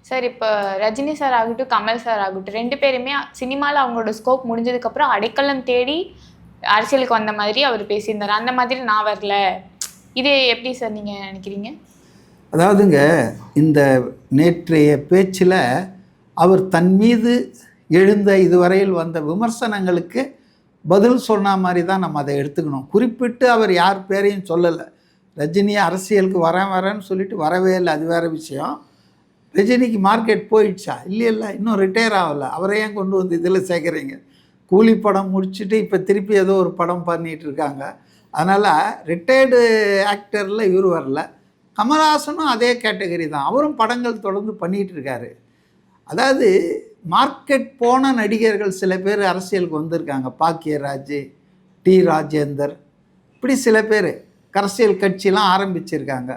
Sir இப்போ Rajini sir ஆகட்டும், Kamal sir ஆகட்டும், 2 பேருமே சினிமாவில் அவங்களோட ஸ்கோப் முடிஞ்சதுக்கப்புறம் அடைக்கலம் தேடி அரசியலுக்கு வந்த மாதிரி அவர் பேசியிருந்தார். அந்த மாதிரி நான் வரல. இது எப்படி சார் நீங்கள் நினைக்கிறீங்க? அதாவதுங்க, இந்த நேற்றைய பேச்சில் அவர் தன் மீது எழுந்த இதுவரையில் வந்த விமர்சனங்களுக்கு பதில் சொன்ன மாதிரி தான் நம்ம அதை எடுத்துக்கணும். குறிப்பிட்டு அவர் யார் பேரையும் சொல்லலை. ரஜினி அரசியலுக்கு வரேன்னு சொல்லிட்டு வரவே இல்லை, அது வேறு விஷயம். ரஜினிக்கு மார்க்கெட் போயிடுச்சா? இல்லையில்ல, இன்னும் ரிட்டையர் ஆகலை. அவரை ஏன் கொண்டு வந்து இதில் சேர்க்குறீங்க? கூலி படம் முடிச்சுட்டு இப்போ திருப்பி ஏதோ ஒரு படம் பண்ணிகிட்டு இருக்காங்க. அதனால் ரிட்டையர்டு ஆக்டரில் இவர் வரல. கமல்ஹாசனும் அதே கேட்டகரி தான். அவரும் படங்கள் தொடர்ந்து பண்ணிகிட்டு இருக்காரு. அதாவது மார்க்கெட் போன நடிகர்கள் சில பேர் அரசியலுக்கு வந்திருக்காங்க. பாக்கியராஜ், டி ராஜேந்தர், இப்படி சில பேர் அரசியல் கட்சியெலாம் ஆரம்பிச்சிருக்காங்க.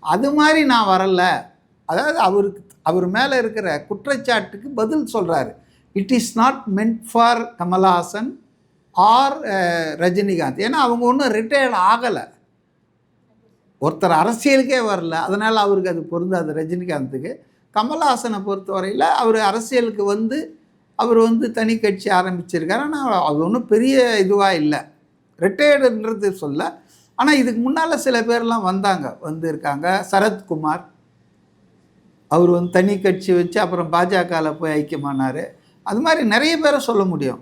அது மாதிரி நான் வரல. அதாவது அவர் மேலே இருக்கிற குற்றச்சாட்டுக்கு பதில் சொல்கிறாரு. It is not meant for Kamal Haasan R Rajinikanth. ஏன்னா அவங்க ஒன்றும் ரிட்டையர்ட் ஆகலை. ஒருத்தர் அரசியலுக்கே வரல, அதனால் அவருக்கு அது பொருந்தாது ரஜினிகாந்துக்கு. கமல்ஹாசனை பொறுத்தவரையில் அவர் அரசியலுக்கு வந்து அவர் தனி கட்சி ஆரம்பிச்சிருக்காரு. ஆனால் அது ஒன்றும் பெரிய இதுவாக இல்லை, ரிட்டையர்டுன்றது சொல்ல. ஆனால் இதுக்கு முன்னால் சில பேர்லாம் வந்திருக்காங்க. சரத்குமார், அவர் தனி கட்சி வச்சு அப்புறம் பாஜகவில் போய் ஐக்கியமானார். அது மாதிரி நிறைய பேரை சொல்ல முடியும்.